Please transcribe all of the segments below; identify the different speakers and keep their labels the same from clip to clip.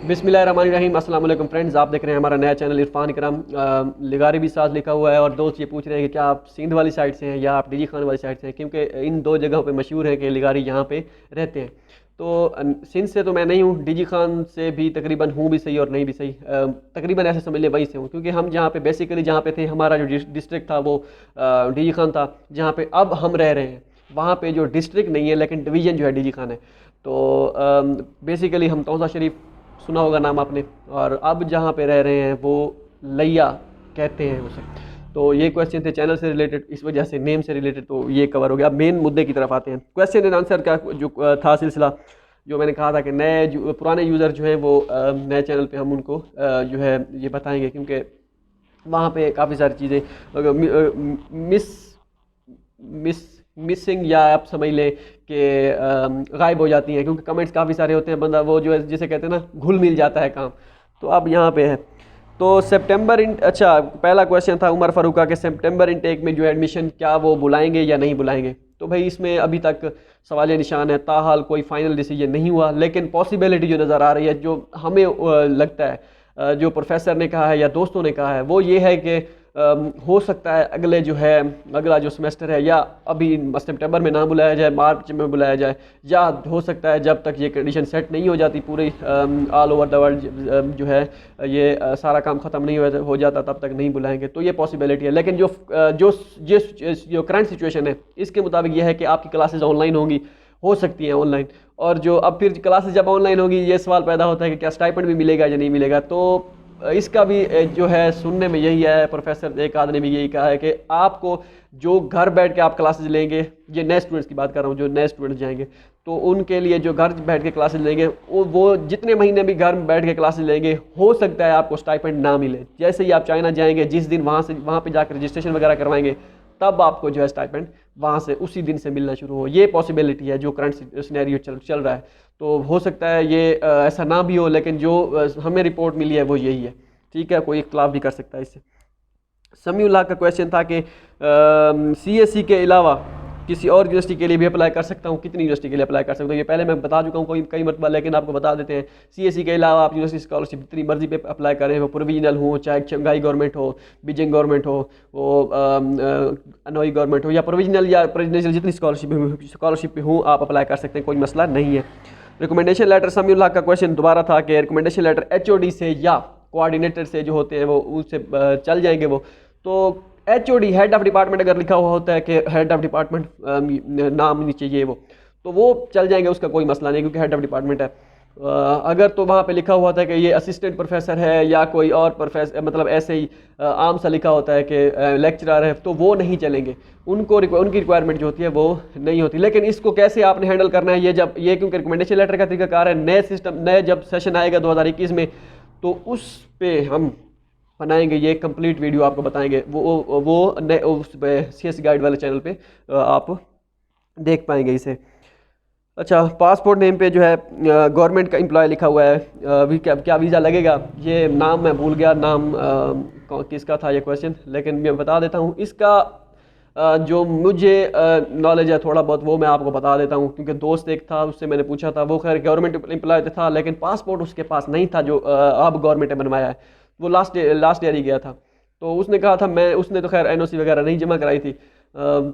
Speaker 1: बिस्मिल्लाहिर्रहमानिर्रहीम। अस्सलाम वालेकुम फ्रेंड्स, आप देख रहे हैं हमारा नया चैनल इरफान इकराम। लिगारी भी साथ लिखा हुआ है और दोस्त ये पूछ रहे हैं कि क्या आप सिंध वाली साइड से हैं या आप डीजी खान वाली साइड से हैं, क्योंकि इन दो जगहों पे मशहूर है कि लिगारी यहाँ पे रहते हैं। तो सिंध से तो मैं नहीं हूँ, डीजी खान से भी तकरीबन हूँ भी सही और नहीं भी सही। तकरीबन ऐसे समझ लें वहीं से हूँ, क्योंकि हम जहाँ पे बेसिकली जहाँ पे थे, हमारा जो डिस्ट्रिक्ट था वो डीजी खान था। जहाँ पे अब हम रह रहे हैं वहाँ पे जो डिस्ट्रिक्ट नहीं है लेकिन डिवीज़न जो है डीजी खान है। तो बेसिकली हम तौसा शरीफ, सुना होगा नाम आपने, और अब जहाँ पे रह रहे हैं वो लैया कहते हैं उसे। तो ये क्वेश्चन थे चैनल से रिलेटेड, इस वजह से नेम से रिलेटेड तो ये कवर हो गया। अब मेन मुद्दे की तरफ आते हैं। क्वेश्चन एंड आंसर का जो था सिलसिला, जो मैंने कहा था कि पुराने यूज़र जो हैं वो नए चैनल पे हम उनको जो है ये बताएंगे, क्योंकि वहाँ पे काफ़ी सारी चीज़ें मिस मिस मिसिंग या आप समझ लें कि गायब हो जाती हैं, क्योंकि कमेंट्स काफ़ी सारे होते हैं। बंदा वो जो है जिसे कहते हैं ना, घुल मिल जाता है काम। तो अब यहाँ पे है तो सितंबर अच्छा, पहला क्वेश्चन था उमर फ़ारूका के सितंबर इनटेक में जो एडमिशन क्या वो बुलाएंगे या नहीं बुलाएंगे। तो भाई इसमें अभी तक सवालिया निशान है, ताहाल कोई फाइनल डिसीजन नहीं हुआ, लेकिन पॉसिबिलिटी जो नज़र आ रही है, जो हमें लगता है, जो प्रोफेसर ने कहा है या दोस्तों ने कहा है, वो ये है कि हो सकता है अगला जो सेमेस्टर है, या अभी सितंबर में ना बुलाया जाए, मार्च में बुलाया जाए, या हो सकता है जब तक ये कंडीशन सेट नहीं हो जाती पूरी ऑल ओवर द वर्ल्ड जो है ये सारा काम ख़त्म नहीं हो जाता, तब तक नहीं बुलाएंगे। तो ये पॉसिबिलिटी है। लेकिन जो करंट सिचुएशन है इसके मुताबिक ये है कि आपकी क्लासेज ऑनलाइन होंगी, हो सकती हैं ऑनलाइन। और जो अब फिर क्लासेज जब ऑनलाइन होगी, ये सवाल पैदा होता है कि क्या स्टाइपेंड भी मिलेगा या नहीं मिलेगा। तो इसका भी जो है सुनने में यही है, प्रोफेसर एक आदमी ने भी यही कहा है कि आपको जो घर बैठ के आप क्लासेज लेंगे, ये नए स्टूडेंट्स की बात कर रहा हूँ, जो नए स्टूडेंट्स जाएंगे तो उनके लिए जो घर बैठ के क्लासेज लेंगे, वो जितने महीने भी घर बैठ के क्लासेज लेंगे, हो सकता है आपको स्टाइपेंड ना मिले। जैसे ही आप चाइना जाएंगे, जिस दिन वहाँ पे जाकर रजिस्ट्रेशन वगैरह करवाएंगे, तब आपको जो है स्टाइपेंड वहाँ से उसी दिन से मिलना शुरू हो। ये पॉसिबिलिटी है जो करंट सिनेरियो चल रहा है। तो हो सकता है ये ऐसा ना भी हो, लेकिन जो हमें रिपोर्ट मिली है वो यही है। ठीक है, कोई इख्तलाफ भी कर सकता है इससे। समीउल्लाह का क्वेश्चन था कि CSE के अलावा किसी और यूनिवर्सिटी के लिए भी अप्लाई कर सकता हूँ, कितनी यूनिवर्सिटी के लिए अप्लाई कर सकता हूँ। ये पहले मैं बता चुका हूँ कई मरतबा, लेकिन आपको बता देते हैं। CSE के अलावा आप यूनिवर्सिटी स्कॉलरशिप जितनी मर्जी पे अप्लाई करें, वो प्रोविजनल हो, चाहे शंघाई गवर्नमेंट हो, बीजिंग गवर्नमेंट हो, वो अनोई गवर्नमेंट हो, या प्रोविजनल जितनी स्कॉलरशिप पे हो आप अप्लाई कर सकते हैं, कोई मसला नहीं है। रिकमेंडेशन लेटर, समीउल्लाह का क्वेश्चन दोबारा था कि रिकमेंडेशन लेटर HOD से या कोऑर्डिनेटर से जो होते हैं वो उनसे चल जाएंगे वो। तो HOD हेड ऑफ डिपार्टमेंट अगर लिखा हुआ होता है कि हेड ऑफ डिपार्टमेंट नाम नीचे ये तो वो चल जाएंगे, उसका कोई मसला नहीं, क्योंकि हेड ऑफ डिपार्टमेंट है। अगर तो वहाँ पे लिखा हुआ था कि ये असिस्टेंट प्रोफेसर है या कोई और प्रोफेसर, मतलब ऐसे ही आम सा लिखा होता है कि लेक्चरर है, तो वो नहीं चलेंगे। उनकी रिक्वायरमेंट जो होती है वो नहीं होती। लेकिन इसको कैसे आपने हैंडल करना है, क्योंकि रिकमेंडेशन लेटर का तरीकाकार है, नए जब सेशन आएगा 2021 में, तो उस पे हम बनाएंगे ये कंप्लीट वीडियो, आपको बताएंगे। वो उस CS गाइड वाले चैनल पे आप देख पाएंगे इसे। अच्छा, पासपोर्ट नेम पे जो है गवर्नमेंट का एम्प्लॉय लिखा हुआ है, क्या वीज़ा लगेगा? ये नाम मैं भूल गया, नाम किसका था ये क्वेश्चन, लेकिन मैं बता देता हूँ इसका। जो मुझे नॉलेज है थोड़ा बहुत, वो मैं आपको बता देता हूँ, क्योंकि दोस्त एक था, उससे मैंने पूछा था। वो खैर गवर्नमेंट एम्प्लॉय था, लेकिन पासपोर्ट उसके पास नहीं था जो अब गवर्नमेंट ने बनवाया है। वो लास्ट ईयर ही गया था। तो उसने कहा था उसने तो खैर NOC वगैरह नहीं जमा कराई थी।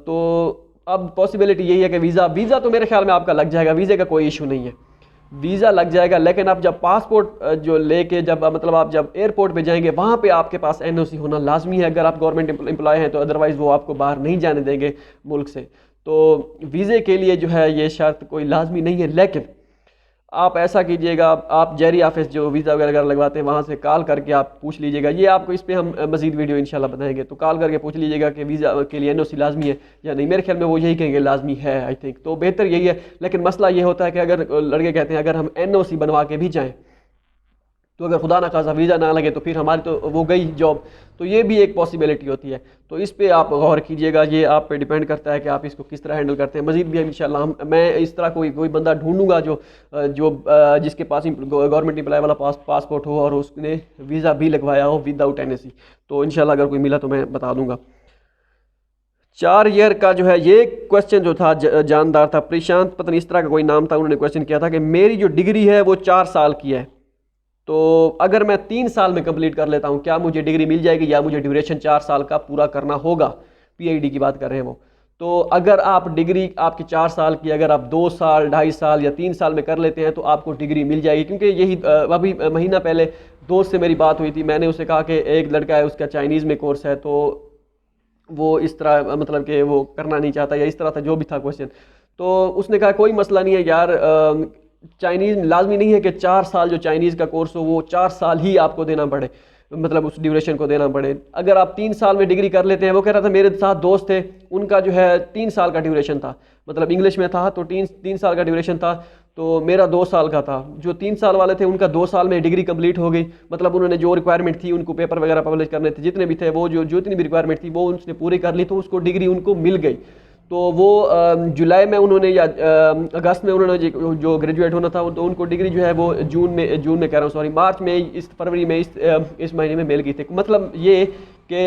Speaker 1: तो अब पॉसिबिलिटी यही है कि वीज़ा तो मेरे ख्याल में आपका लग जाएगा, वीज़े का कोई इशू नहीं है, वीज़ा लग जाएगा। लेकिन आप जब पासपोर्ट जो लेके मतलब आप जब एयरपोर्ट पे जाएंगे, वहाँ पे आपके पास NOC होना लाजमी है, अगर आप गवर्नमेंट एम्प्लॉय हैं तो। अदरवाइज़ वो आपको बाहर नहीं जाने देंगे मुल्क से। तो वीज़े के लिए जो है ये शर्त कोई लाजमी नहीं है। लेकिन आप ऐसा कीजिएगा, आप जेरी ऑफिस जो वीज़ा वगैरह लगवाते हैं वहाँ से कॉल करके आप पूछ लीजिएगा। ये आपको इस पर हम मज़ीद वीडियो इंशाल्लाह बनाएंगे, तो कॉल करके पूछ लीजिएगा कि वीज़ा के लिए NOC लाजमी है या नहीं। मेरे ख्याल में वो यही कहेंगे लाजमी है, आई थिंक, तो बेहतर यही है। लेकिन मसला ये होता है कि अगर लड़के कहते हैं अगर हम NOC बनवा के भी जाएँ, तो अगर खुदा ना खासा वीज़ा ना लगे तो फिर हमारी तो वो गई जॉब। तो ये भी एक पॉसिबिलिटी होती है। तो इस पे आप गौर कीजिएगा, ये आप पे डिपेंड करता है कि आप इसको किस तरह हैंडल करते हैं। मज़ीद भी इंशाल्लाह मैं इस तरह कोई बंदा ढूंढूंगा जिसके पास गवर्नमेंट एम्प्लॉय वाला पासपोर्ट हो और उसने वीज़ा भी लगवाया हो विदाउट NOC। तो इंशाल्लाह अगर कोई मिला तो मैं बता दूंगा। 4 ईयर का जो है ये क्वेश्चन जो था जानदार था, प्रशांत पता नहीं इस तरह का कोई नाम था, उन्होंने क्वेश्चन किया था कि मेरी जो डिग्री है वो 4 साल की है, तो अगर मैं 3 साल में कंप्लीट कर लेता हूँ, क्या मुझे डिग्री मिल जाएगी या मुझे ड्यूरेशन 4 साल का पूरा करना होगा? पीएचडी की बात कर रहे हैं वो। तो अगर आप डिग्री आपकी 4 साल की अगर आप 2 साल, 2.5 साल या 3 साल में कर लेते हैं तो आपको डिग्री मिल जाएगी। क्योंकि यही अभी महीना पहले दोस्त से मेरी बात हुई थी, मैंने उसे कहा कि एक लड़का है, उसका चाइनीज़ में कोर्स है, तो वो इस तरह मतलब कि वो करना नहीं चाहता या इस तरह था जो भी था क्वेश्चन। तो उसने कहा कोई मसला नहीं है यार, चाइनीज़ लाजमी नहीं है कि 4 साल जो चाइनीज़ का कोर्स हो वो 4 साल ही आपको देना पड़े, मतलब उस ड्यूरेशन को देना पड़े। अगर आप 3 साल में डिग्री कर लेते हैं, वो कह रहा था मेरे साथ दोस्त थे उनका जो है 3 साल का ड्यूरेशन था, मतलब इंग्लिश में था तो 3 साल का ड्यूरेशन था, तो मेरा 2 साल का था। जो 3 साल वाले थे उनका 2 साल में डिग्री कंप्लीट हो गई, मतलब उन्होंने जो रिक्वायरमेंट थी, उनको पेपर वगैरह पब्लिश करने थे जितने भी थे, वो जो जितनी भी रिक्वायरमेंट थी वो उसने पूरी कर ली, तो उसको डिग्री उनको मिल गई। तो वो जुलाई में उन्होंने या अगस्त में उन्होंने जो ग्रेजुएट होना था तो उनको डिग्री जो है वो जून में कह रहा हूँ सॉरी, मार्च में, इस फरवरी में, इस महीने में मिल गई थी। मतलब ये कि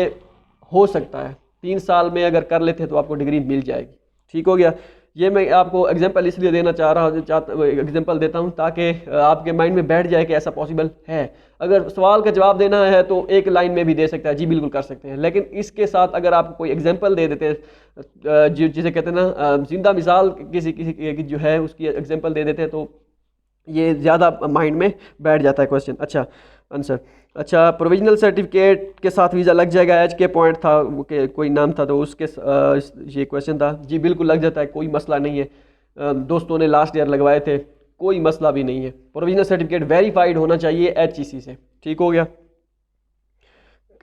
Speaker 1: हो सकता है 3 साल में अगर कर लेते हैं तो आपको डिग्री मिल जाएगी। ठीक हो गया। ये मैं आपको एग्जांपल इसलिए देना एग्जांपल देता हूँ ताकि आपके माइंड में बैठ जाए कि ऐसा पॉसिबल है। अगर सवाल का जवाब देना है तो एक लाइन में भी दे सकता है, जी बिल्कुल कर सकते हैं, लेकिन इसके साथ अगर आप कोई एग्जांपल दे देते हैं, जिसे कहते हैं ना जिंदा मिसाल, किसी किसी की जो है उसकी एग्जांपल दे देते हैं, तो ये ज़्यादा माइंड में बैठ जाता है क्वेश्चन। अच्छा आंसर, अच्छा प्रोविजनल सर्टिफिकेट के साथ वीज़ा लग जाएगा, एच के पॉइंट था कोई नाम था, तो उसके ये क्वेश्चन था। जी बिल्कुल लग जाता है, कोई मसला नहीं है, दोस्तों ने लास्ट ईयर लगवाए थे, कोई मसला भी नहीं है। प्रोविजनल सर्टिफिकेट वेरीफाइड होना चाहिए HEC से। ठीक हो गया।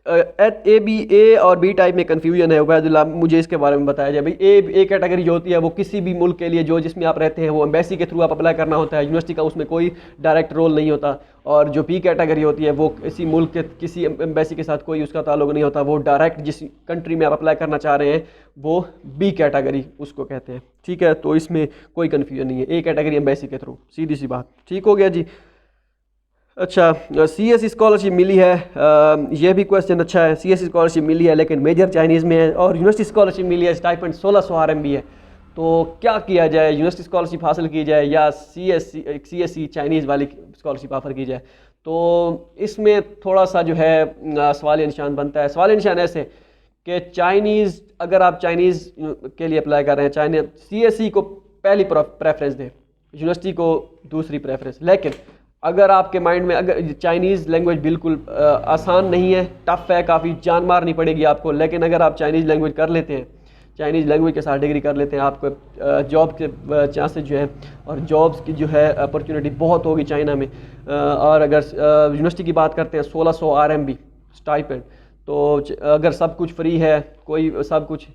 Speaker 1: ए और बी टाइप में कन्फ्यूजन है उबैदुल्लाह, मुझे इसके बारे में बताया जाए। भाई ए कैटेगरी जो होती है वो किसी भी मुल्क के लिए जो जिसमें आप रहते हैं वो एम्बेसी के थ्रू आप अप्लाई करना होता है, यूनिवर्सिटी का उसमें कोई डायरेक्ट रोल नहीं होता। और जो बी कैटेगरी होती है वो किसी मुल्क के किसी एम्बेसी के साथ कोई उसका ताल्लुक नहीं होता, वो डायरेक्ट जिस कंट्री में आप अप्लाई करना चाह रहे हैं वो बी कैटेगरी उसको कहते हैं। ठीक है, तो इसमें कोई कन्फ्यूजन नहीं है, ए कैटेगरी एम्बेसी के थ्रू, सीधी सी बात। ठीक हो गया जी। अच्छा CSE स्कॉलरशिप मिली है, ये भी क्वेश्चन अच्छा है। CSE स्कॉलरशिप मिली है लेकिन मेजर चाइनीज़ में है, और यूनिवर्सिटी स्कॉलरशिप मिली है, स्टाइपेंड 1600 RMB है। तो क्या किया जाए, यूनिवर्सिटी स्कॉलरशिप हासिल की जाए या CSE चाइनीज़ वाली स्कॉलरशिप ऑफर की जाए? तो इसमें थोड़ा सा जो है सवाल निशान बनता है। सवाल निशान ऐसे कि चाइनीज़, अगर आप चाइनीज़ के लिए अप्लाई कर रहे हैं, CSE को पहली प्रेफरेंस दें, यूनिवर्सिटी को दूसरी प्रेफरेंस। लेकिन अगर आपके माइंड में अगर चाइनीज़ लैंग्वेज बिल्कुल आसान नहीं है, टफ़ है, काफ़ी जान मारनी पड़ेगी आपको, लेकिन अगर आप चाइनीज़ लैंग्वेज कर लेते हैं, चाइनीज़ लैंग्वेज के साथ डिग्री कर लेते हैं, आपको जॉब के चांसेस जो है और जॉब्स की जो है अपॉर्चुनिटी बहुत होगी चाइना में। और अगर यूनिवर्सिटी की बात करते हैं 1600 RMB स्टाइपेंड, तो अगर सब कुछ फ्री है, कोई सब कुछ,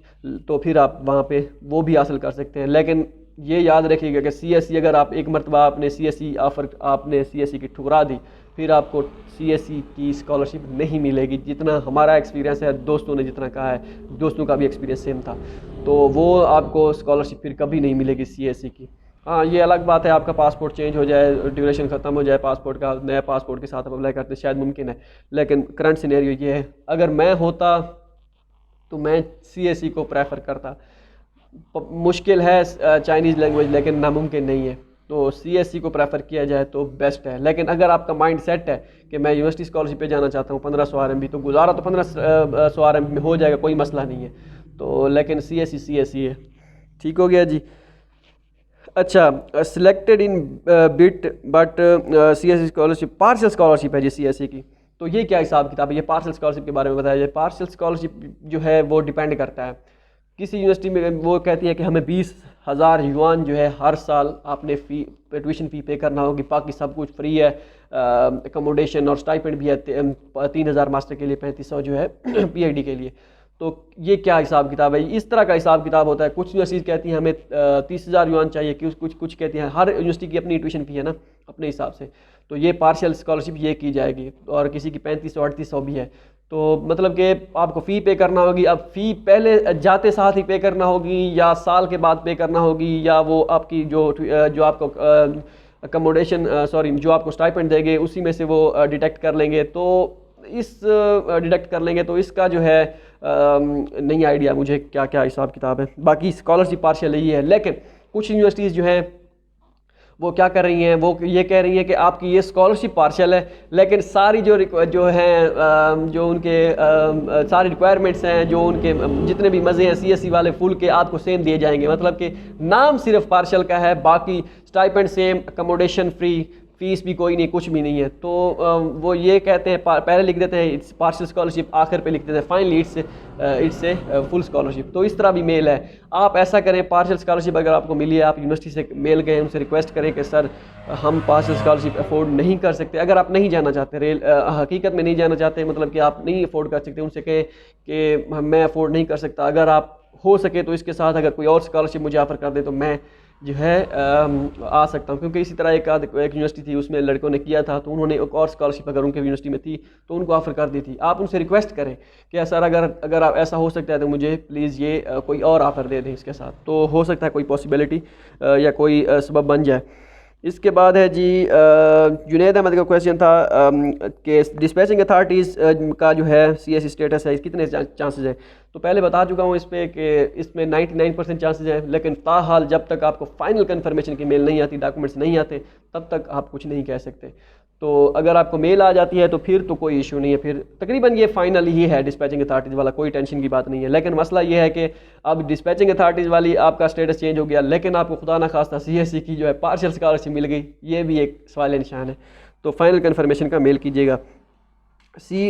Speaker 1: तो फिर आप वहाँ पे वो भी हासिल कर सकते हैं। लेकिन ये याद रखिएगा कि CSE, अगर आप एक मरतबा आपने CSE की ठुकरा दी, फिर आपको CSE की स्कॉलरशिप नहीं मिलेगी। जितना हमारा एक्सपीरियंस है, दोस्तों ने जितना कहा है, दोस्तों का भी एक्सपीरियंस सेम था, तो वो आपको स्कॉलरशिप फिर कभी नहीं मिलेगी CSE की। हाँ, ये अलग बात है, आपका पासपोर्ट चेंज हो जाए, ड्यूरेशन ख़त्म हो जाए पासपोर्ट का, नया पासपोर्ट के साथ आप अप्लाई करते शायद मुमकिन है, लेकिन करंट सिनेरियो ये है। अगर मैं होता तो मैं CSE को प्रेफर करता। मुश्किल है चाइनीज़ लैंग्वेज, लेकिन नामुमकिन नहीं है, तो CSE को प्रेफर किया जाए तो बेस्ट है। लेकिन अगर आपका माइंड सेट है कि मैं यूनिवर्सिटी स्कॉलरशिप पे जाना चाहता हूँ 1500 RMB, तो गुजारा तो 1500 RMB में हो जाएगा, कोई मसला नहीं है। तो लेकिन CSE है। ठीक हो गया जी। अच्छा selected in bit but CSE scholarship partial scholarship है जी CSE की, तो ये क्या हिसाब किताब है? ये पार्शियल स्कॉलरशिप के बारे में बताया जाए। पार्शियल स्कॉलरशिप जो है वो डिपेंड करता है, किसी यूनिवर्सिटी में वो कहती है कि हमें 20,000 युआन जो है हर साल आपने ट्यूशन फ़ी पे करना होगी, बाकी सब कुछ फ्री है, अकोमोडेशन और स्टाइपेंड भी है 3,000 मास्टर के लिए, 3500 जो है PhD के लिए। तो ये क्या हिसाब किताब है? इस तरह का हिसाब किताब होता है। कुछ यूनिवर्सिटीज़ कहती हैं हमें 30,000 युआन चाहिए, कुछ कहती हैं, हर यूनिवर्सिटी की अपनी ट्यूशन फ़ी है ना अपने हिसाब से, तो ये पार्शियल स्कॉलरशिप ये की जाएगी। और किसी की 3500-3800 भी है, तो मतलब कि आपको फ़ी पे करना होगी। अब फ़ी पहले जाते साथ ही पे करना होगी या साल के बाद पे करना होगी, या वो आपकी जो आपको अकोमोडेशन जो आपको स्टाइपेंड देंगे उसी में से वो डिडक्ट कर लेंगे। तो डिडक्ट कर लेंगे, तो इसका जो है नहीं आइडिया मुझे क्या क्या हिसाब किताब है। बाकी स्कॉलरशिप पार्शियल ही है, लेकिन कुछ यूनिवर्सिटीज़ जो हैं वो क्या कर रही हैं, वो ये कह रही हैं कि आपकी ये स्कॉलरशिप पार्शल है, लेकिन सारी जो हैं जो उनके सारी रिक्वायरमेंट्स हैं, जो उनके जितने भी मज़े हैं CSE वाले फुल के आपको सेम दिए जाएंगे। मतलब कि नाम सिर्फ पार्शल का है, बाकी stipend same, accommodation free, fees भी कोई नहीं, कुछ भी नहीं है। तो वो ये कहते हैं, पहले लिख देते हैं इट्स पार्शियल स्कॉलरशिप, आखिर पे लिख देते हैं फाइनली इट्स फुल स्कॉलरशिप। तो इस तरह भी मेल है। आप ऐसा करें, पार्शियल स्कॉलरशिप अगर आपको मिली है, आप यूनिवर्सिटी से मेल गए, उनसे रिक्वेस्ट करें कि सर हम पार्शियल स्कॉलरशिप अफोर्ड नहीं कर सकते। अगर आप नहीं जाना चाहते, हकीकत में नहीं जाना चाहते, मतलब कि आप नहीं अफोर्ड कर सकते, उनसे कहें कि मैं अफोर्ड नहीं कर सकता, अगर आप हो सके तो इसके साथ अगर कोई और स्कॉलरशिप मुझे ऑफ़र कर दे तो मैं जो है आ सकता हूँ। क्योंकि इसी तरह एक यूनिवर्सिटी थी, उसमें लड़कों ने किया था, तो उन्होंने एक और स्कॉलरशिप अगर उनके यूनिवर्सिटी में थी तो उनको ऑफ़र कर दी थी। आप उनसे रिक्वेस्ट करें कि सर अगर आप ऐसा हो सकता है तो मुझे प्लीज़ ये कोई और ऑफ़र दे दें इसके साथ, तो हो सकता है कोई पॉसिबिलिटी या कोई सबब बन जाए। इसके बाद है जी जुनैद अहमद का क्वेश्चन था कि डिस्पैचिंग अथॉरिटीज़ का जो है CSE स्टेटस है, कितने चांसेस हैं। तो पहले बता चुका हूँ इस पर कि इसमें 99% चांसेस हैं, लेकिन ताहाल जब तक आपको फाइनल कन्फर्मेशन की मेल नहीं आती, डॉक्यूमेंट्स नहीं आते, तब तक आप कुछ नहीं कह सकते। तो अगर आपको मेल आ जाती है तो फिर तो कोई इशू नहीं है, फिर तकरीबन ये फाइनल ही है डिस्पैचिंग अथॉरिटीज़ वाला, कोई टेंशन की बात नहीं है। लेकिन मसला ये है कि अब डिस्पैचिंग अथॉरिटीज़ वाली आपका स्टेटस चेंज हो गया, लेकिन आपको खुदा ना खास्ता CSE की जो है पार्शियल स्कॉलरशिप मिल गई, ये भी एक सवाल निशान है। तो फाइनल कन्फर्मेशन का मेल कीजिएगा।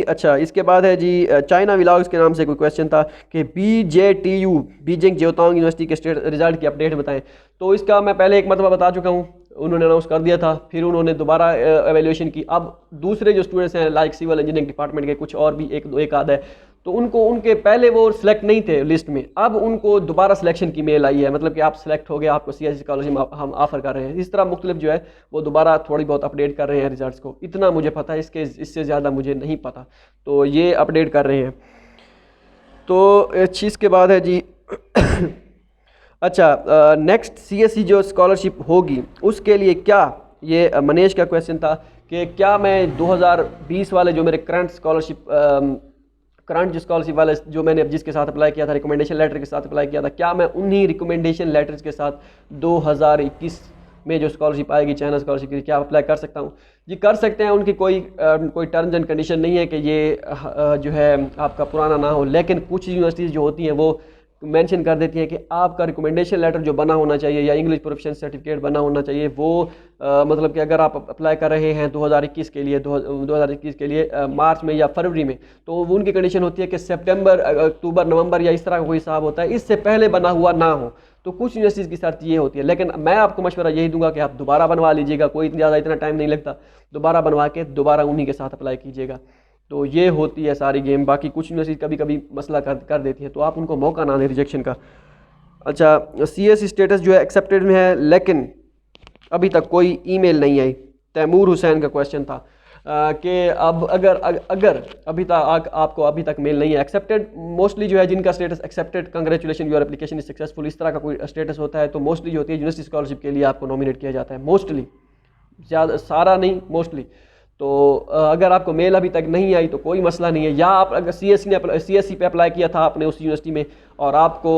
Speaker 1: अच्छा, इसके बाद है जी चाइना व्लॉग्स के नाम से कोई क्वेश्चन था कि BJTU बीजिंग ज्योतांग यूनिवर्सिटी के स्टेट रिजल्ट की अपडेट बताएं। तो इसका मैं पहले एक मरतबा बता चुका हूँ, उन्होंने अनाउंस कर दिया था, फिर उन्होंने दोबारा एवेल्यूएशन की। अब दूसरे जो स्टूडेंट्स हैं लाइक सिविल इंजीनियरिंग डिपार्टमेंट के कुछ और भी एक आध है, तो उनको उनके पहले वो सिलेक्ट नहीं थे लिस्ट में, अब उनको दोबारा सिलेक्शन की मेल आई है, मतलब कि आप सिलेक्ट हो गए, आपको CSE स्कॉलरशिप हम ऑफ़र कर रहे हैं। इस तरह मुख्तलिफ जो है वो दोबारा थोड़ी बहुत अपडेट कर रहे हैं रिजल्ट्स को, इतना मुझे पता है, इससे ज़्यादा मुझे नहीं पता, तो ये अपडेट कर रहे हैं। तो इस चीज़ के बाद है जी अच्छा, नेक्स्ट CSE जो स्कॉलरशिप होगी उसके लिए क्या, ये मनीष का क्वेश्चन था कि क्या मैं 2020 वाले जो मेरे करंट जो स्कॉलरशिप वाले जो मैंने जिसके साथ अप्लाई किया था, रिकमेंडेशन लेटर के साथ अप्लाई किया था, क्या मैं उन्हीं रिकमेंडेशन लेटर्स के साथ 2021 में जो स्कॉलरशिप आएगी चाइना स्कॉलरशिप की, क्या अप्लाई कर सकता हूँ? जी कर सकते हैं, उनकी कोई टर्म्स एंड कंडीशन नहीं है कि ये जो है आपका पुराना ना हो, लेकिन कुछ यूनिवर्सिटीज़ जो होती हैं वो मेंशन कर देती हैं कि आपका रिकमेंडेशन लेटर जो बना होना चाहिए या इंग्लिश प्रोफिशिएंसी सर्टिफिकेट बना होना चाहिए, वो मतलब कि अगर आप अप्लाई कर रहे हैं 2021 के लिए 2021 के लिए मार्च में या फरवरी में, तो वो उनकी कंडीशन होती है कि सितंबर, अक्टूबर, नवंबर या इस तरह का कोई हिसाब होता है, इससे पहले बना हुआ ना हो। तो कुछ यूनिवर्सिटीज़ की शर्त ये होती है, लेकिन मैं आपको मशवरा यही दूंगा कि आप दोबारा बनवा लीजिएगा, कोई इतना टाइम नहीं लगता, दोबारा बनवा के दोबारा उन्हीं के साथ अप्लाई कीजिएगा। तो ये होती है सारी गेम। बाकी कुछ यूनिवर्सिटी कभी कभी मसला कर देती है, तो आप उनको मौका ना दें रिजेक्शन का। अच्छा, CSE स्टेटस जो है एक्सेप्टेड में है, लेकिन अभी तक कोई ईमेल नहीं आई। तैमूर हुसैन का क्वेश्चन था कि अब अगर अभी तक आपको अभी तक मेल नहीं है एक्सेप्टेड, मोस्टली जो है जिनका status accepted, congratulation your application is successful, इस तरह का कोई स्टेटस होता है, तो मोस्टली जो होती है यूनिवर्सिटी स्कॉलरशिप के लिए आपको नॉमिनेट किया जाता है, मोस्टली, ज़्यादा सारा नहीं, मोस्टली। तो अगर आपको मेल अभी तक नहीं आई तो कोई मसला नहीं है, या आप अगर CSE पे अप्लाई किया था आपने उस यूनिवर्सिटी में और आपको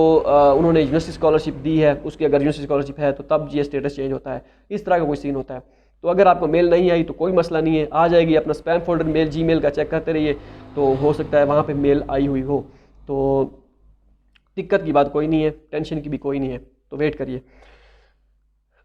Speaker 1: उन्होंने यूनिवर्सिटी स्कॉलरशिप दी है, उसकी अगर यूनिवर्सिटी स्कॉलरशिप है तो तब ये स्टेटस चेंज होता है, इस तरह का कोई सीन होता है। तो अगर आपको मेल नहीं आई तो कोई मसला नहीं है, आ जाएगी। अपना स्पैम फोल्डर मेल Gmail का चेक करते रहिए, तो हो सकता है वहाँ पर मेल आई हुई हो, तो दिक्कत की बात कोई नहीं है, टेंशन की भी कोई नहीं है, तो वेट करिए।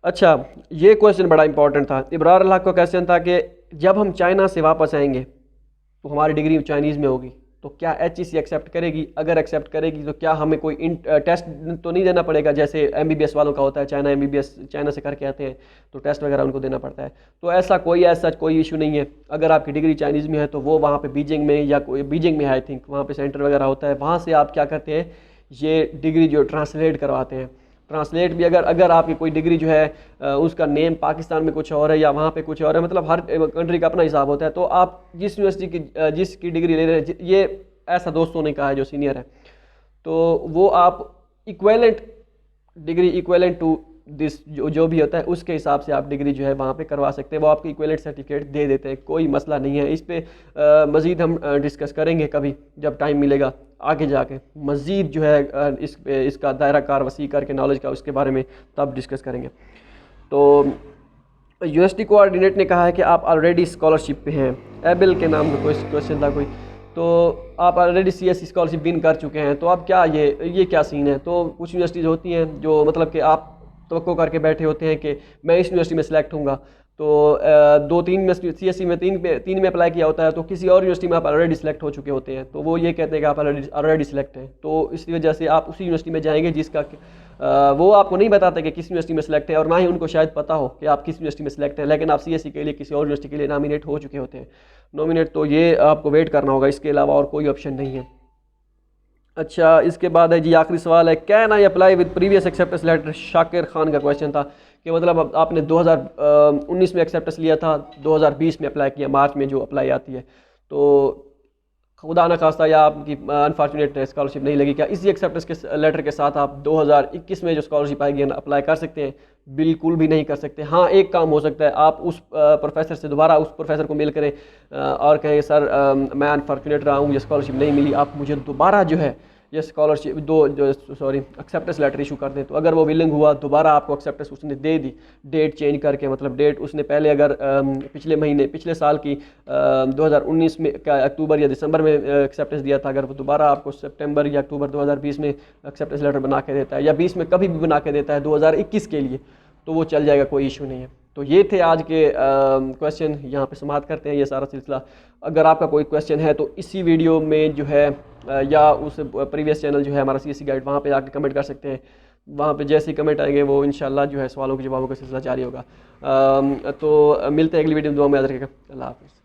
Speaker 1: अच्छा, ये क्वेश्चन बड़ा इंपॉर्टेंट था। इब्रार अल्लाह का क्वेश्चन था कि जब हम चाइना से वापस आएंगे तो हमारी डिग्री चाइनीज़ में होगी, तो क्या HEC एक्सेप्ट करेगी? अगर एक्सेप्ट करेगी तो क्या हमें कोई टेस्ट तो नहीं देना पड़ेगा, जैसे MBBS वालों का होता है, चाइना MBBS चाइना से करके आते हैं तो टेस्ट वगैरह उनको देना पड़ता है। तो ऐसा कोई इशू नहीं है। अगर आपकी डिग्री चाइनीज़ में है तो वो वहाँ पे बीजिंग में या कोई बीजिंग में आई थिंक वहाँ पे सेंटर वगैरह होता है, वहाँ से आप क्या करते हैं, ये डिग्री जो ट्रांसलेट करवाते हैं। ट्रांसलेट भी अगर आपकी कोई डिग्री जो है उसका नेम पाकिस्तान में कुछ और है या वहाँ पे कुछ और है, मतलब हर कंट्री का अपना हिसाब होता है, तो आप जिस यूनिवर्सिटी की जिसकी डिग्री ले रहे हैं, ये ऐसा दोस्तों ने कहा है जो सीनियर है, तो वो आप equivalent degree equivalent to this जो भी होता है उसके हिसाब से आप डिग्री जो है वहाँ पे करवा सकते हैं, वो आपको इक्वेलेंट सर्टिफिकेट दे देते हैं, कोई मसला नहीं है। इस पर मज़ीद हम डिस्कस करेंगे कभी जब टाइम मिलेगा, आगे जाके मज़ीद जो है इसका दायरा कार वसी करके नॉलेज का उसके बारे में तब डिस्कस करेंगे। तो यूनिवर्सिटी कोऑर्डिनेट ने कहा है कि आप ऑलरेडी स्कॉलरशिप पे हैं। एबिल के नाम का कोई क्वेश्चन था कोई, तो आप ऑलरेडी CSE स्कॉलरशिप विन कर चुके हैं, तो अब क्या ये क्या सीन है। तो कुछ यूनिवर्सिटीज़ होती हैं जो मतलब कि आप तवक्को करके बैठे होते हैं कि मैं इस यूनिवर्सिटी में सिलेक्ट हूँगा, तो 2-3 में CSE में 3 में अप्लाई किया होता है, तो किसी और यूनिवर्सिटी में आप ऑलरेडी सिलेक्ट हो चुके होते हैं, तो वो ये कहते हैं कि आप ऑलरेडी सिलेक्ट हैं, तो इसी वजह से आप उसी यूनिवर्सिटी में जाएंगे जिसका वो आपको नहीं बताते कि किस यूनिवर्सिटी में सिलेक्ट है, और ना ही उनको शायद पता हो कि आप किस यूनिवर्सिटी में सिलेक्ट हैं, लेकिन आप CSE के लिए किसी और यूनिवर्सिटी के लिए नॉमिनेट हो चुके होते हैं। नॉमिनेट तो ये आपको वेट करना होगा, इसके अलावा और कोई ऑप्शन नहीं है। अच्छा, इसके बाद है जी आखिरी सवाल है, can I apply with previous acceptance letter. Shakir Khan का क्वेश्चन था कि मतलब अब आपने 2019 में एक्सेप्टेंस लिया था, 2020 में अप्लाई किया, मार्च में जो अप्लाई आती है, तो खुदा न खास्ता या आपकी अनफॉर्चुनेट स्कॉलरशिप नहीं लगी, क्या इसी एक्सेप्टेंस के लेटर के साथ आप 2021 में जो स्कॉलरशिप आएगी अप्लाई कर सकते हैं? बिल्कुल भी नहीं कर सकते। हाँ, एक काम हो सकता है, आप उस प्रोफेसर से दोबारा उस प्रोफेसर को मेल करें और कहें सर मैं अनफॉर्चुनेट रहा हूँ, मुझे स्कॉलरशिप नहीं मिली, आप मुझे दोबारा जो है ये स्कॉलरशिप एक्सेप्टेंस लेटर इशू कर दें। तो अगर वो विलिंग हुआ, दोबारा आपको एक्सेप्टेंस उसने दे दी, डेट चेंज करके, मतलब डेट उसने पहले अगर पिछले साल की 2019 में का अक्टूबर या दिसंबर में एक्सेप्टेंस दिया था, अगर वो दोबारा आपको सितंबर या अक्टूबर 2020 में एक्सेप्टेंस लेटर बना के देता है, या 20 में कभी भी बना के देता है 2021 के लिए, तो वो चल जाएगा, कोई इशू नहीं है। तो ये थे आज के क्वेश्चन, यहाँ पे समाप्त करते हैं ये सारा सिलसिला। अगर आपका कोई क्वेश्चन है तो इसी वीडियो में जो है या उस प्रीवियस चैनल जो है हमारा CSE गाइड, वहाँ पे आके कमेंट कर सकते हैं। वहाँ पे जैसे ही कमेंट आएंगे वो इंशाल्लाह जो है सवालों के जवाबों का सिलसिला जारी होगा। तो मिलते हैं अगली वीडियो में, दुआ में याद रखिएगा। अल्लाह हाफ़िज़।